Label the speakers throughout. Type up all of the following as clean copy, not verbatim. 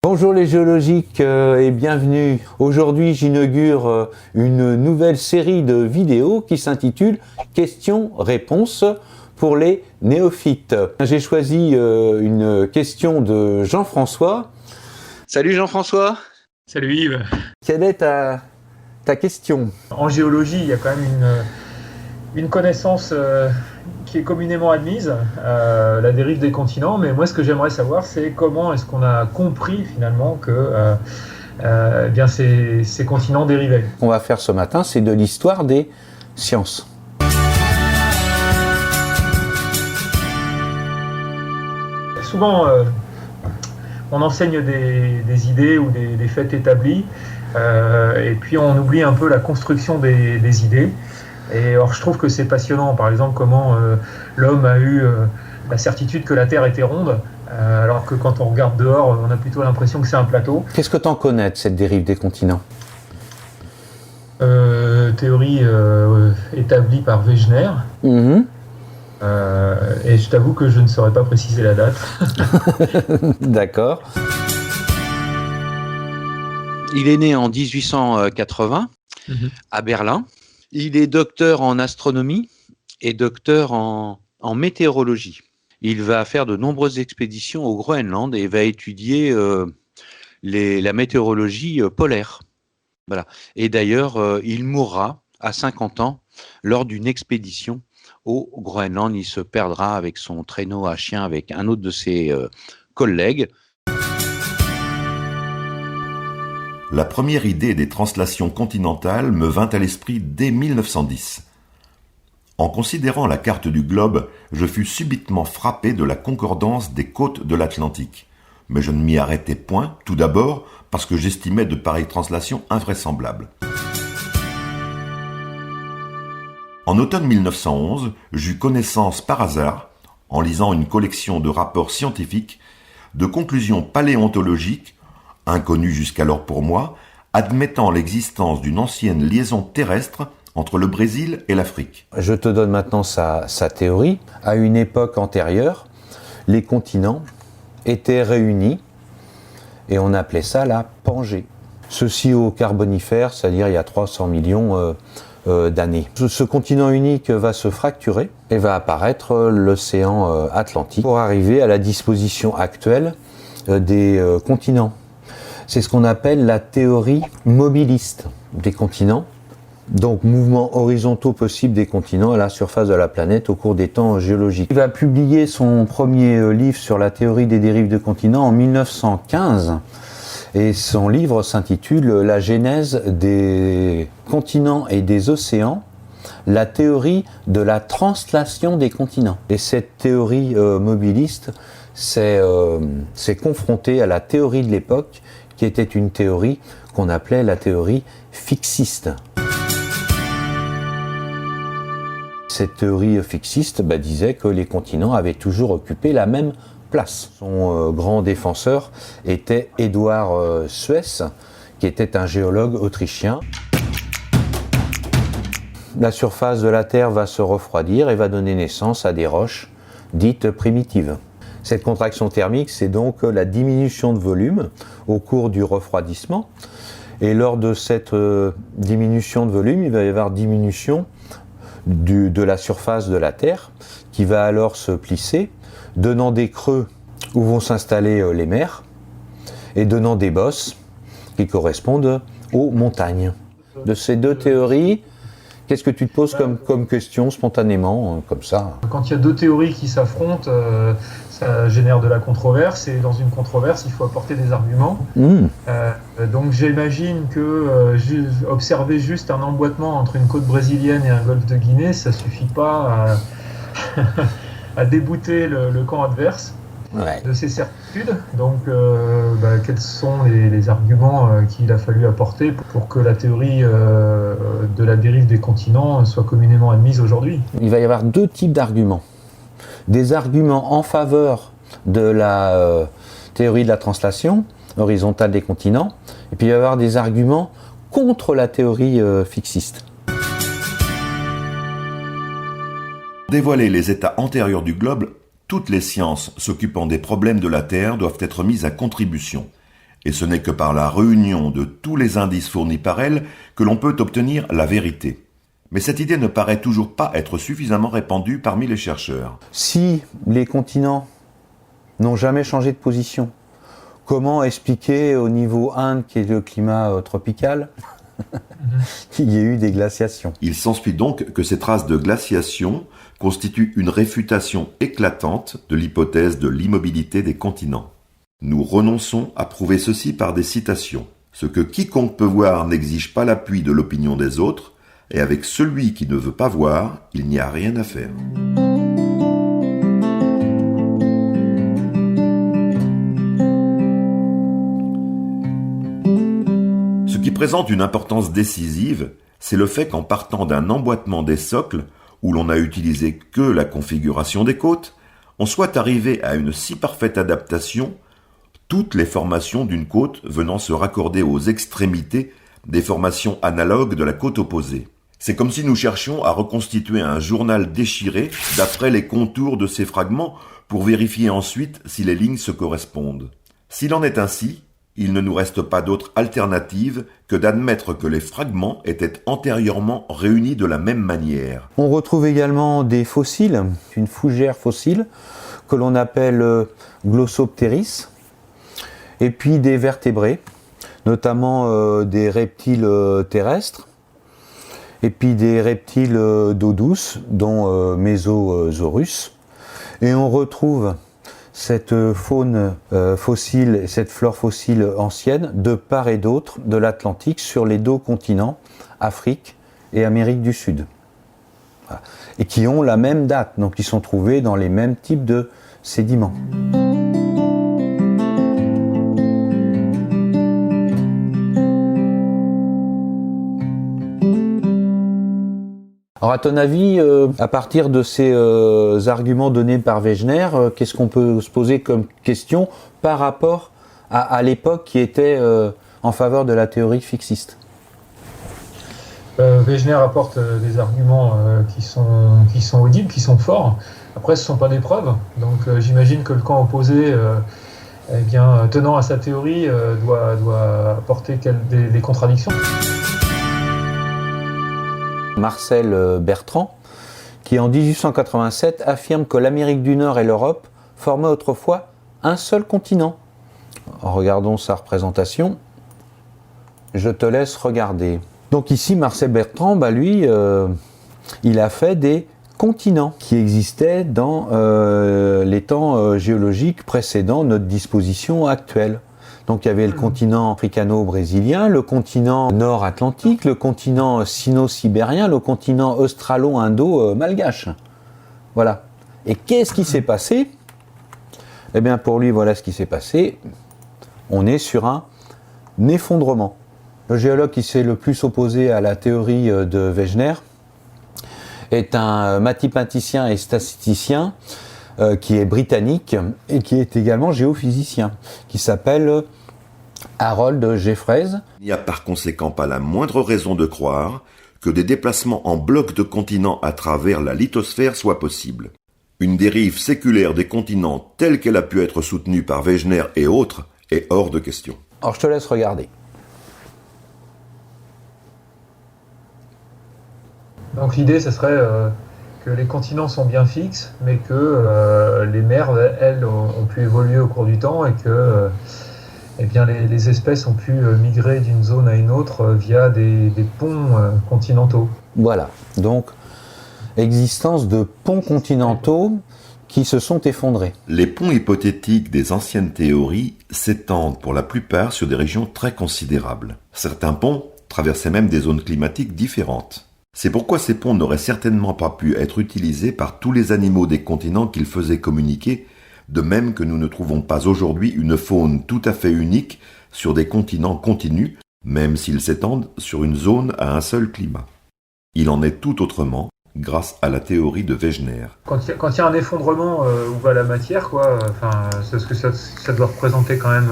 Speaker 1: Bonjour les géologiques et bienvenue. Aujourd'hui j'inaugure une nouvelle série de vidéos qui s'intitule Questions-réponses pour les néophytes. J'ai choisi une question de Jean-François. Salut Jean-François.
Speaker 2: Salut Yves.
Speaker 1: Quelle est ta question?
Speaker 2: En géologie, il y a quand même une connaissance qui est communément admise, la dérive des continents, mais moi ce que j'aimerais savoir c'est comment est-ce qu'on a compris finalement que bien ces continents dérivaient.
Speaker 1: Ce qu'on va faire ce matin, c'est de l'histoire des sciences.
Speaker 2: Souvent on enseigne des idées ou des faits établis, et puis on oublie un peu la construction des idées. Et alors, je trouve que c'est passionnant, par exemple, comment l'homme a eu la certitude que la Terre était ronde, alors que quand on regarde dehors, on a plutôt l'impression que c'est un plateau.
Speaker 1: Qu'est-ce que tu en connais de cette dérive des continents?
Speaker 2: Théorie établie par Wegener. Et je t'avoue que je ne saurais pas préciser la date.
Speaker 1: D'accord.
Speaker 3: Il est né en 1880 à Berlin. Il est docteur en astronomie et docteur en météorologie. Il va faire de nombreuses expéditions au Groenland et va étudier la météorologie polaire. Voilà. Et d'ailleurs, il mourra à 50 ans lors d'une expédition au Groenland. Il se perdra avec son traîneau à chien avec un autre de ses collègues.
Speaker 4: La première idée des translations continentales me vint à l'esprit dès 1910. En considérant la carte du globe, je fus subitement frappé de la concordance des côtes de l'Atlantique. Mais je ne m'y arrêtai point, tout d'abord, parce que j'estimais de pareilles translations invraisemblables. En automne 1911, j'eus connaissance par hasard, en lisant une collection de rapports scientifiques, de conclusions paléontologiques inconnu jusqu'alors pour moi, admettant l'existence d'une ancienne liaison terrestre entre le Brésil et l'Afrique.
Speaker 1: Je te donne maintenant sa théorie. À une époque antérieure, les continents étaient réunis et on appelait ça la Pangée. Ceci au Carbonifère, c'est-à-dire il y a 300 millions d'années. Ce continent unique va se fracturer et va apparaître l'océan Atlantique pour arriver à la disposition actuelle des continents. C'est ce qu'on appelle la théorie mobiliste des continents, donc mouvements horizontaux possibles des continents à la surface de la planète au cours des temps géologiques. Il va publier son premier livre sur la théorie des dérives de continents en 1915 et son livre s'intitule « La genèse des continents et des océans, la théorie de la translation des continents ». Et cette théorie mobiliste s'est confrontée à la théorie de l'époque qui était une théorie qu'on appelait la théorie fixiste. Cette théorie fixiste disait que les continents avaient toujours occupé la même place. Son grand défenseur était Eduard Suess, qui était un géologue autrichien. La surface de la Terre va se refroidir et va donner naissance à des roches dites primitives. Cette contraction thermique, c'est donc la diminution de volume au cours du refroidissement. Et lors de cette diminution de volume, il va y avoir diminution de la surface de la Terre qui va alors se plisser, donnant des creux où vont s'installer les mers et donnant des bosses qui correspondent aux montagnes. De ces deux théories, qu'est-ce que tu te poses comme question spontanément, comme ça?
Speaker 2: Quand il y a deux théories qui s'affrontent, ça génère de la controverse, et dans une controverse, il faut apporter des arguments. Donc j'imagine que observer juste un emboîtement entre une côte brésilienne et un golfe de Guinée, ça suffit pas à débouter le camp adverse de ses certitudes. Donc quels sont les arguments qu'il a fallu apporter pour que la théorie de la dérive des continents soit communément admise aujourd'hui?
Speaker 1: Il va y avoir deux types d'arguments. Des arguments en faveur de la théorie de la translation horizontale des continents, et puis il va y avoir des arguments contre la théorie fixiste.
Speaker 4: Dévoiler les états antérieurs du globe, toutes les sciences s'occupant des problèmes de la Terre doivent être mises à contribution. et ce n'est que par la réunion de tous les indices fournis par elle que l'on peut obtenir la vérité. Mais cette idée ne paraît toujours pas être suffisamment répandue parmi les chercheurs.
Speaker 1: Si les continents n'ont jamais changé de position, comment expliquer au niveau Inde, qui est le climat tropical, qu'il y ait eu des glaciations?
Speaker 4: Il s'ensuit donc que ces traces de glaciation constituent une réfutation éclatante de l'hypothèse de l'immobilité des continents. Nous renonçons à prouver ceci par des citations. Ce que quiconque peut voir n'exige pas l'appui de l'opinion des autres, et avec celui qui ne veut pas voir, il n'y a rien à faire. Ce qui présente une importance décisive, c'est le fait qu'en partant d'un emboîtement des socles, où l'on a utilisé que la configuration des côtes, on soit arrivé à une si parfaite adaptation, toutes les formations d'une côte venant se raccorder aux extrémités des formations analogues de la côte opposée. C'est comme si nous cherchions à reconstituer un journal déchiré d'après les contours de ces fragments pour vérifier ensuite si les lignes se correspondent. S'il en est ainsi, il ne nous reste pas d'autre alternative que d'admettre que les fragments étaient antérieurement réunis de la même manière.
Speaker 1: On retrouve également des fossiles, une fougère fossile que l'on appelle Glossopteris, et puis des vertébrés, notamment des reptiles terrestres, et puis des reptiles d'eau douce, dont Mesosaurus. Et on retrouve cette faune fossile, cette flore fossile ancienne, de part et d'autre de l'Atlantique, sur les deux continents, Afrique et Amérique du Sud. Voilà. Et qui ont la même date, donc ils sont trouvés dans les mêmes types de sédiments. Alors à ton avis, à partir de ces arguments donnés par Wegener, qu'est-ce qu'on peut se poser comme question par rapport à l'époque qui était en faveur de la théorie fixiste?
Speaker 2: Wegener apporte des arguments qui sont audibles, qui sont forts. Après, ce ne sont pas des preuves. Donc j'imagine que le camp opposé, tenant à sa théorie, doit apporter des contradictions.
Speaker 1: Marcel Bertrand, qui en 1887 affirme que l'Amérique du Nord et l'Europe formaient autrefois un seul continent. Regardons sa représentation. Je te laisse regarder. Donc ici, Marcel Bertrand, lui, il a fait des continents qui existaient dans les temps géologiques précédant notre disposition actuelle. Donc il y avait le continent africano-brésilien, le continent nord-atlantique, le continent sino-sibérien, le continent australo-indo-malgache. Voilà. Et qu'est-ce qui s'est passé? Eh bien pour lui, voilà ce qui s'est passé. On est sur un effondrement. Le géologue qui s'est le plus opposé à la théorie de Wegener est un mathématicien et statisticien qui est britannique et qui est également géophysicien, qui s'appelle Harold Jeffreys.
Speaker 4: Il n'y a par conséquent pas la moindre raison de croire que des déplacements en blocs de continents à travers la lithosphère soient possibles. Une dérive séculaire des continents telle qu'elle a pu être soutenue par Wegener et autres est hors de question.
Speaker 1: Alors je te laisse regarder.
Speaker 2: Donc l'idée, ce serait que les continents sont bien fixes, mais que les mers, elles, ont pu évoluer au cours du temps et que les espèces ont pu migrer d'une zone à une autre via des ponts continentaux.
Speaker 1: Voilà, donc existence de ponts continentaux qui se sont effondrés.
Speaker 4: Les ponts hypothétiques des anciennes théories s'étendent pour la plupart sur des régions très considérables. Certains ponts traversaient même des zones climatiques différentes. C'est pourquoi ces ponts n'auraient certainement pas pu être utilisés par tous les animaux des continents qu'ils faisaient communiquer, de même que nous ne trouvons pas aujourd'hui une faune tout à fait unique sur des continents continus, même s'ils s'étendent sur une zone à un seul climat. Il en est tout autrement, grâce à la théorie de Wegener.
Speaker 2: Quand il y a un effondrement où va la matière, c'est ce que ça doit représenter quand même.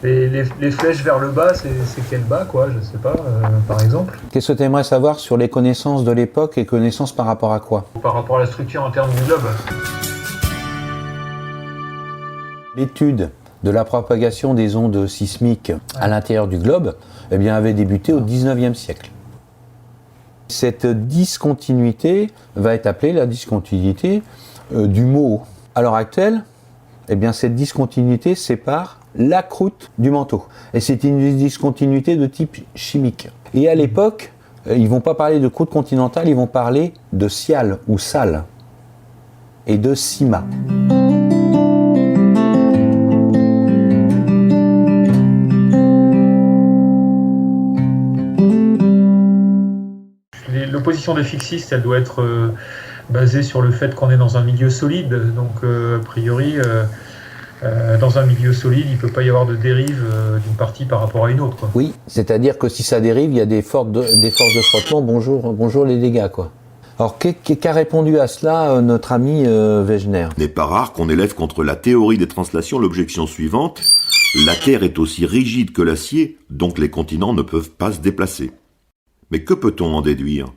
Speaker 2: Les flèches vers le bas, c'est quel bas, je sais pas, par exemple.
Speaker 1: Qu'est-ce que tu aimerais savoir sur les connaissances de l'époque et connaissances par rapport à quoi?
Speaker 2: Par rapport à la structure interne du globe.
Speaker 1: L'étude de la propagation des ondes sismiques à l'intérieur du globe, eh bien, avait débuté au 19e siècle. Cette discontinuité va être appelée la discontinuité du mot. À l'heure actuelle, eh bien, cette discontinuité sépare la croûte du manteau. Et c'est une discontinuité de type chimique. Et à l'époque, ils ne vont pas parler de croûte continentale, ils vont parler de cial ou sal et de cima.
Speaker 2: L'opposition des fixistes, elle doit être basée sur le fait qu'on est dans un milieu solide. Donc, a priori, dans un milieu solide, il ne peut pas y avoir de dérive d'une partie par rapport à une autre, quoi.
Speaker 1: Oui, c'est-à-dire que si ça dérive, il y a des forces de frottement. Bonjour les dégâts, quoi. Alors, qu'a répondu à cela notre ami Wegener ?
Speaker 4: Il n'est pas rare qu'on élève contre la théorie des translations l'objection suivante. La Terre est aussi rigide que l'acier, donc les continents ne peuvent pas se déplacer. Mais que peut-on en déduire ?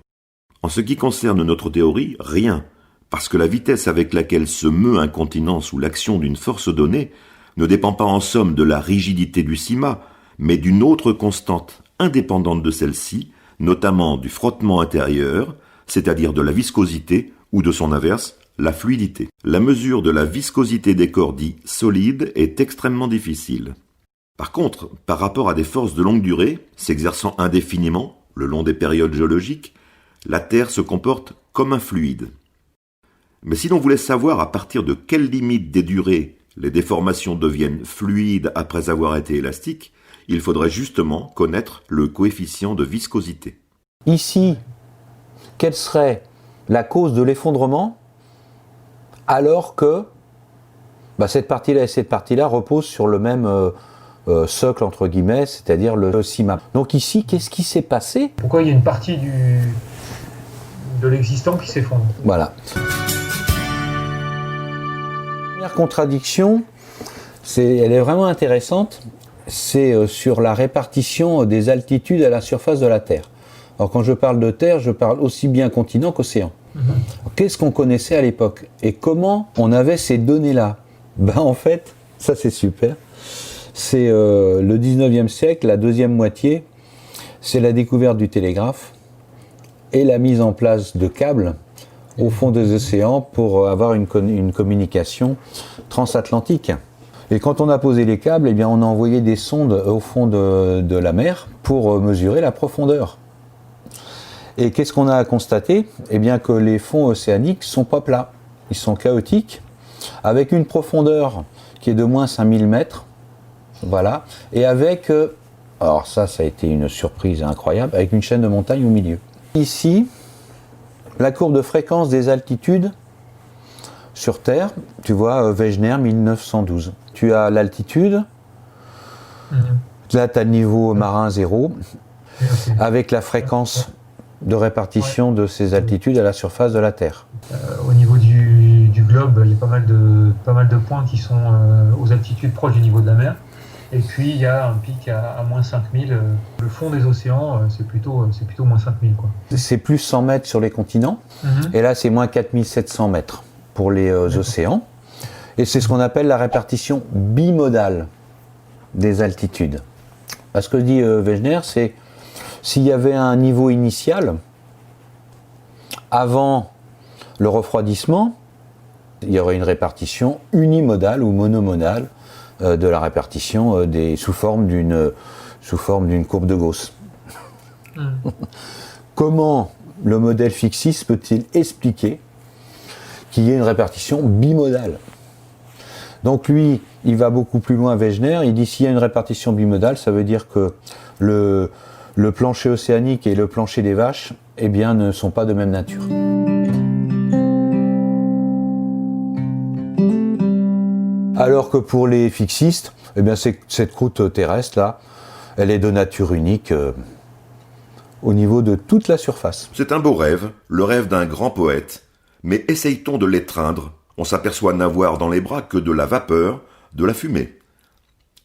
Speaker 4: En ce qui concerne notre théorie, rien, parce que la vitesse avec laquelle se meut un continent sous l'action d'une force donnée ne dépend pas en somme de la rigidité du cima, mais d'une autre constante indépendante de celle-ci, notamment du frottement intérieur, c'est-à-dire de la viscosité, ou de son inverse, la fluidité. La mesure de la viscosité des corps dits solides est extrêmement difficile. Par contre, par rapport à des forces de longue durée, s'exerçant indéfiniment, le long des périodes géologiques, la Terre se comporte comme un fluide. Mais si l'on voulait savoir à partir de quelle limite des durées les déformations deviennent fluides après avoir été élastiques, il faudrait justement connaître le coefficient de viscosité.
Speaker 1: Ici, quelle serait la cause de l'effondrement alors que cette partie-là et cette partie-là reposent sur le même socle, entre guillemets, c'est-à-dire le cima. Donc ici, qu'est-ce qui s'est passé ?
Speaker 2: Pourquoi il y a une partie de l'existant qui s'effondre ?
Speaker 1: Voilà. La première contradiction, elle est vraiment intéressante, c'est sur la répartition des altitudes à la surface de la Terre. Alors quand je parle de Terre, je parle aussi bien continent qu'océan. Qu'est-ce qu'on connaissait à l'époque ? Et comment on avait ces données-là ? En fait, ça c'est super. C'est le 19e siècle, la deuxième moitié, c'est la découverte du télégraphe et la mise en place de câbles au fond des océans pour avoir une communication transatlantique. Et quand on a posé les câbles, eh bien, on a envoyé des sondes au fond de la mer pour mesurer la profondeur. Et qu'est-ce qu'on a constaté ? Eh bien que les fonds océaniques ne sont pas plats, ils sont chaotiques, avec une profondeur qui est de moins 5000 mètres, voilà, et avec, alors ça a été une surprise incroyable, avec une chaîne de montagnes au milieu. Ici, la courbe de fréquence des altitudes sur Terre, tu vois, Wegener 1912. Tu as l'altitude, là tu as le niveau marin 0, avec la fréquence de répartition de ces altitudes à la surface de la Terre.
Speaker 2: Au niveau du globe, il y a pas mal de points qui sont aux altitudes proches du niveau de la mer. Et puis il y a un pic à moins 5000. Le fond des océans, c'est plutôt moins 5000, quoi.
Speaker 1: C'est plus 100 mètres sur les continents, et là c'est moins 4700 mètres pour les océans. Et c'est ce qu'on appelle la répartition bimodale des altitudes. Ce que dit Wegener, c'est s'il y avait un niveau initial, avant le refroidissement, il y aurait une répartition unimodale ou monomodale de la répartition sous forme d'une courbe de Gauss. Comment le modèle fixiste peut-il expliquer qu'il y ait une répartition bimodale ? Donc lui, il va beaucoup plus loin, Wegener, il dit s'il y a une répartition bimodale, ça veut dire que le plancher océanique et le plancher des vaches, eh bien, ne sont pas de même nature. Alors que pour les fixistes, eh bien, cette croûte terrestre-là, elle est de nature unique au niveau de toute la surface.
Speaker 4: C'est un beau rêve, le rêve d'un grand poète, mais essaye-t-on de l'étreindre ? On s'aperçoit n'avoir dans les bras que de la vapeur, de la fumée.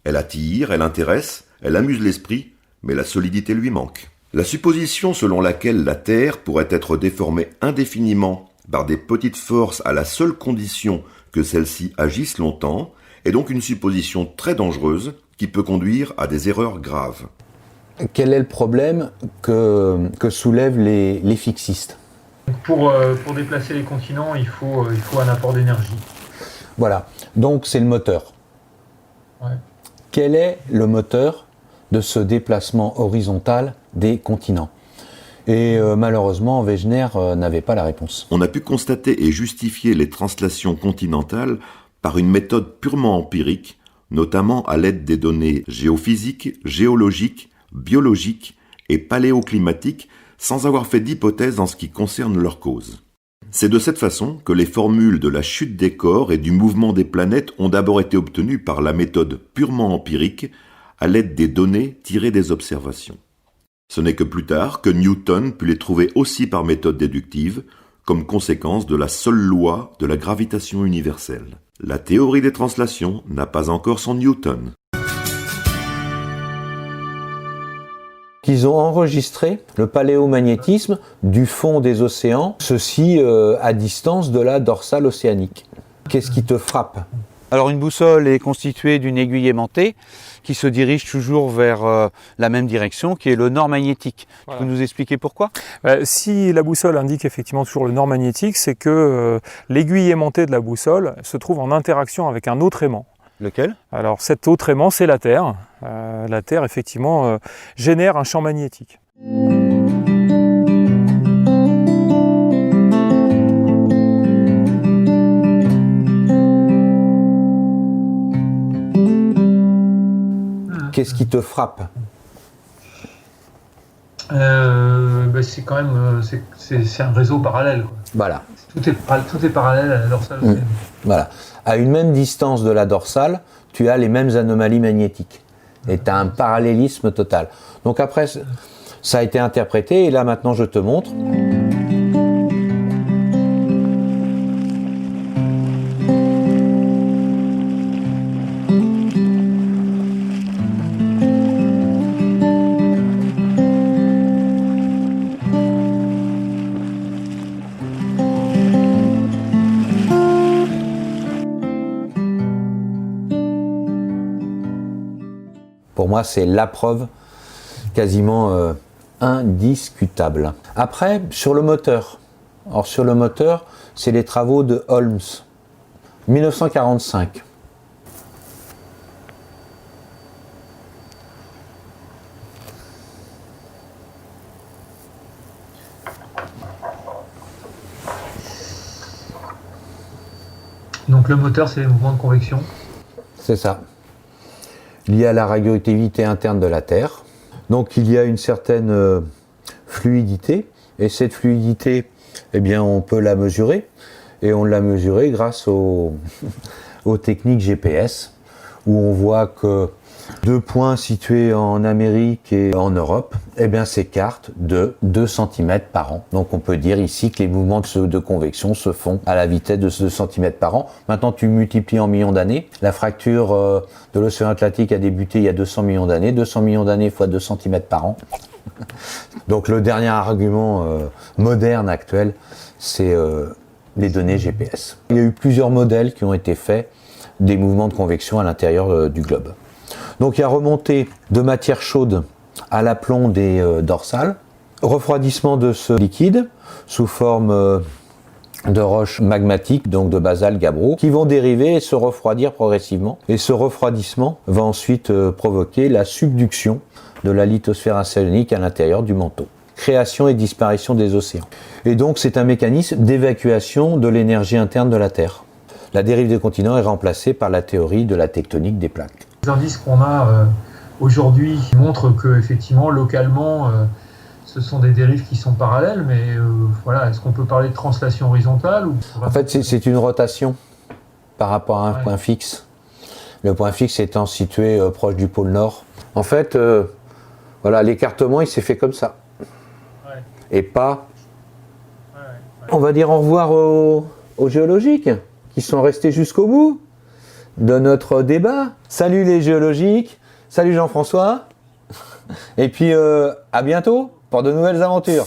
Speaker 4: Elle attire, elle intéresse, elle amuse l'esprit, mais la solidité lui manque. La supposition selon laquelle la Terre pourrait être déformée indéfiniment par des petites forces à la seule condition que celles-ci agissent longtemps est donc une supposition très dangereuse qui peut conduire à des erreurs graves.
Speaker 1: Quel est le problème que soulèvent les fixistes ?
Speaker 2: Pour déplacer les continents, il faut un apport d'énergie.
Speaker 1: Voilà, donc c'est le moteur.
Speaker 2: Ouais.
Speaker 1: Quel est le moteur de ce déplacement horizontal des continents ? Et malheureusement, Wegener n'avait pas la réponse.
Speaker 4: On a pu constater et justifier les translations continentales par une méthode purement empirique, notamment à l'aide des données géophysiques, géologiques, biologiques et paléoclimatiques, sans avoir fait d'hypothèse en ce qui concerne leur cause. C'est de cette façon que les formules de la chute des corps et du mouvement des planètes ont d'abord été obtenues par la méthode purement empirique, à l'aide des données tirées des observations. Ce n'est que plus tard que Newton put les trouver aussi par méthode déductive, comme conséquence de la seule loi de la gravitation universelle. La théorie des translations n'a pas encore son Newton.
Speaker 1: Ils ont enregistré le paléomagnétisme du fond des océans, ceci à distance de la dorsale océanique. Qu'est-ce qui te frappe ?
Speaker 3: Alors une boussole est constituée d'une aiguille aimantée qui se dirige toujours vers la même direction, qui est le nord magnétique. Voilà. Tu peux nous expliquer pourquoi ?
Speaker 5: Si la boussole indique effectivement toujours le nord magnétique, c'est que l'aiguille aimantée de la boussole se trouve en interaction avec un autre aimant.
Speaker 3: Lequel ?
Speaker 5: Alors cet autre aimant, c'est la Terre. La Terre, effectivement, génère un champ magnétique.
Speaker 1: Qu'est-ce qui te frappe ?
Speaker 2: C'est quand même c'est un réseau parallèle, quoi.
Speaker 1: Voilà.
Speaker 2: Tout est parallèle à la dorsale océanique.
Speaker 1: Voilà. À une même distance de la dorsale, tu as les mêmes anomalies magnétiques. Et tu as un parallélisme total. Donc après, ça a été interprété, et là maintenant je te montre. Pour moi, c'est la preuve quasiment indiscutable. Après, sur le moteur. Alors, sur le moteur, c'est les travaux de Holmes, 1945.
Speaker 2: Donc, le moteur, c'est les mouvements de convection.
Speaker 1: C'est ça. Lié à la radioactivité interne de la Terre. Donc il y a une certaine fluidité, et cette fluidité, eh bien, on peut la mesurer, et on l'a mesurée grâce aux techniques GPS, où on voit que 2 points situés en Amérique et en Europe, eh bien, s'écartent de 2 cm par an. Donc on peut dire ici que les mouvements de convection se font à la vitesse de 2 cm par an. Maintenant tu multiplies en millions d'années. La fracture de l'océan Atlantique a débuté il y a 200 millions d'années. 200 millions d'années fois 2 cm par an. Donc le dernier argument moderne actuel, c'est les données GPS. Il y a eu plusieurs modèles qui ont été faits des mouvements de convection à l'intérieur du globe. Donc il y a remontée de matière chaude à l'aplomb des dorsales, refroidissement de ce liquide sous forme de roches magmatiques, donc de basalte gabbro, qui vont dériver et se refroidir progressivement. Et ce refroidissement va ensuite provoquer la subduction de la lithosphère océanique à l'intérieur du manteau. Création et disparition des océans. Et donc c'est un mécanisme d'évacuation de l'énergie interne de la Terre. La dérive des continents est remplacée par la théorie de la tectonique des plaques.
Speaker 2: Les indices qu'on a aujourd'hui montrent que effectivement localement ce sont des dérives qui sont parallèles, mais voilà, est-ce qu'on peut parler de translation horizontale ou...
Speaker 1: En fait, c'est une rotation par rapport à un point fixe. Le point fixe étant situé proche du pôle Nord. En fait, voilà, l'écartement il s'est fait comme ça. Ouais. Et pas... On va dire au revoir aux géologiques qui sont restés jusqu'au bout de notre débat. Salut les géologiques, salut Jean-François, et puis à bientôt pour de nouvelles aventures.